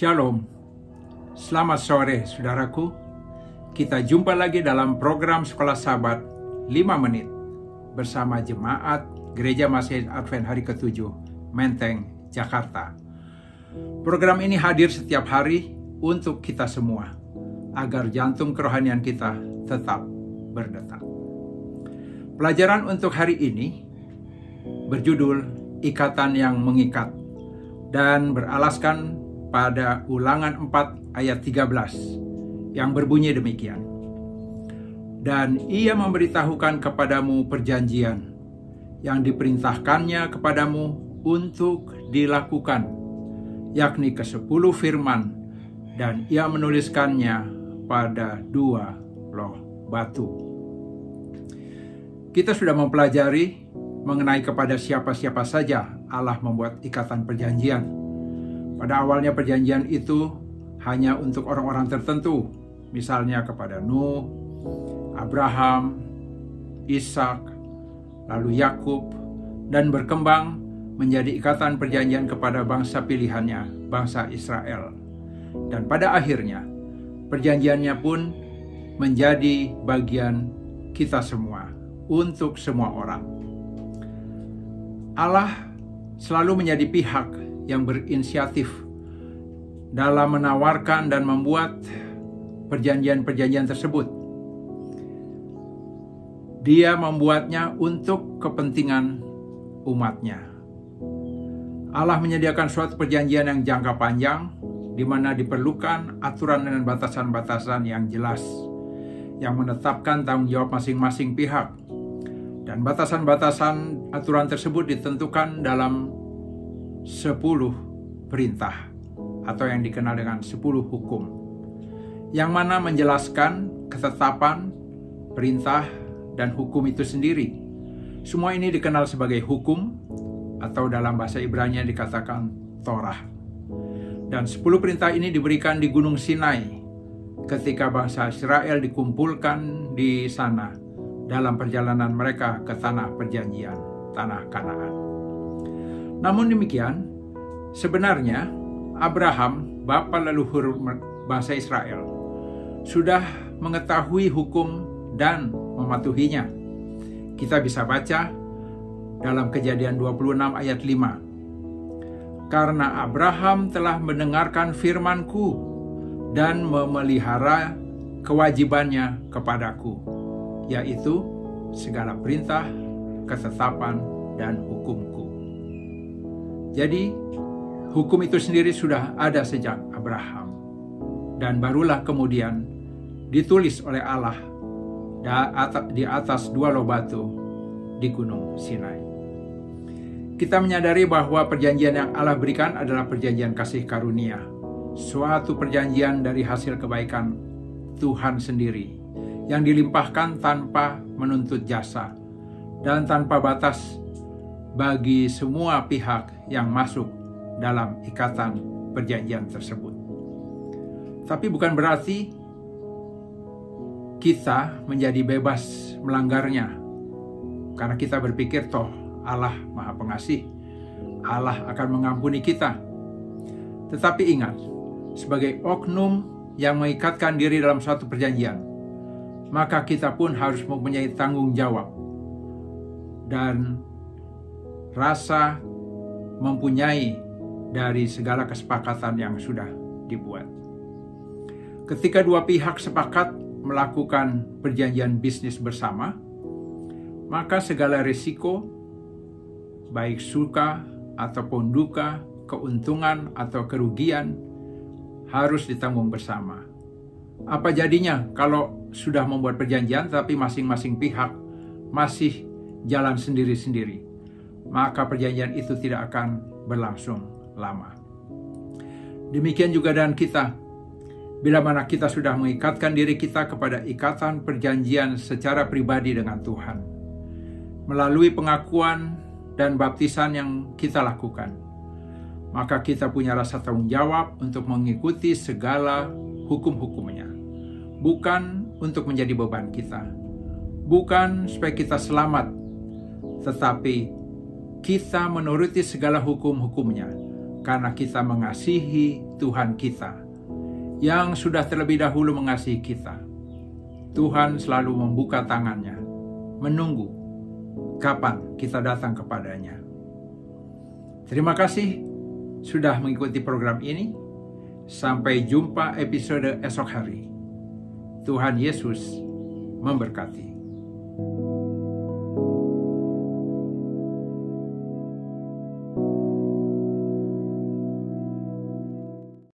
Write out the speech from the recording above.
Shalom, selamat sore saudaraku. Kita jumpa lagi dalam program Sekolah Sabat 5 menit bersama Jemaat Gereja Masjid Advent Hari ke-7, Menteng, Jakarta. Program ini hadir setiap hari untuk kita semua, agar jantung kerohanian kita tetap berdetak. Pelajaran untuk hari ini berjudul Ikatan yang Mengikat dan beralaskan pada Ulangan 4 ayat 13 yang berbunyi demikian. Dan ia memberitahukan kepadamu perjanjian yang diperintahkannya kepadamu untuk dilakukan, yakni ke-10 firman, dan ia menuliskannya pada 2 loh batu. Kita sudah mempelajari mengenai kepada siapa-siapa saja Allah membuat ikatan perjanjian. Pada awalnya perjanjian itu hanya untuk orang-orang tertentu, misalnya kepada Nuh, Abraham, Ishak, lalu Yakub, dan berkembang menjadi ikatan perjanjian kepada bangsa pilihannya, bangsa Israel. Dan pada akhirnya, perjanjiannya pun menjadi bagian kita semua, untuk semua orang. Allah selalu menjadi pihak yang berinisiatif dalam menawarkan dan membuat perjanjian-perjanjian tersebut. Dia membuatnya untuk kepentingan umatnya. Allah menyediakan suatu perjanjian yang jangka panjang, di mana diperlukan aturan dan batasan-batasan yang jelas, yang menetapkan tanggung jawab masing-masing pihak. Dan batasan-batasan aturan tersebut ditentukan dalam 10 perintah atau yang dikenal dengan 10 hukum, yang mana menjelaskan ketetapan, perintah, dan hukum itu sendiri. Semua ini dikenal sebagai hukum atau dalam bahasa Ibrani dikatakan Torah. Dan 10 perintah ini diberikan di Gunung Sinai ketika bangsa Israel dikumpulkan di sana dalam perjalanan mereka ke tanah perjanjian, tanah Kanaan. Namun demikian, sebenarnya Abraham, bapa leluhur bangsa Israel, sudah mengetahui hukum dan mematuhinya. Kita bisa baca dalam Kejadian 26 ayat 5. Karena Abraham telah mendengarkan firman-Ku dan memelihara kewajibannya kepadaku, yaitu segala perintah, ketetapan, dan hukum-Ku. Jadi, hukum itu sendiri sudah ada sejak Abraham. Dan barulah kemudian ditulis oleh Allah di atas 2 loh batu di Gunung Sinai. Kita menyadari bahwa perjanjian yang Allah berikan adalah perjanjian kasih karunia. Suatu perjanjian dari hasil kebaikan Tuhan sendiri, yang dilimpahkan tanpa menuntut jasa dan tanpa batas bagi semua pihak yang masuk dalam ikatan perjanjian tersebut. Tapi bukan berarti kita menjadi bebas melanggarnya, karena kita berpikir toh Allah Maha Pengasih, Allah akan mengampuni kita. Tetapi ingat, sebagai oknum yang mengikatkan diri dalam suatu perjanjian, maka kita pun harus mempunyai tanggung jawab dan rasa mempunyai dari segala kesepakatan yang sudah dibuat. Ketika dua pihak sepakat melakukan perjanjian bisnis bersama, maka segala risiko, baik suka ataupun duka, keuntungan atau kerugian, harus ditanggung bersama. Apa jadinya kalau sudah membuat perjanjian tapi masing-masing pihak masih jalan sendiri-sendiri? Maka perjanjian itu tidak akan berlangsung lama. Demikian juga dengan kita. Bila mana kita sudah mengikatkan diri kita kepada ikatan perjanjian secara pribadi dengan Tuhan, melalui pengakuan dan baptisan yang kita lakukan, maka kita punya rasa tanggung jawab untuk mengikuti segala hukum-hukumnya. Bukan untuk menjadi beban kita, bukan supaya kita selamat, tetapi kita menuruti segala hukum-hukumnya karena kita mengasihi Tuhan kita yang sudah terlebih dahulu mengasihi kita. Tuhan selalu membuka tangannya, menunggu kapan kita datang kepadanya. Terima kasih sudah mengikuti program ini. Sampai jumpa episode esok hari. Tuhan Yesus memberkati.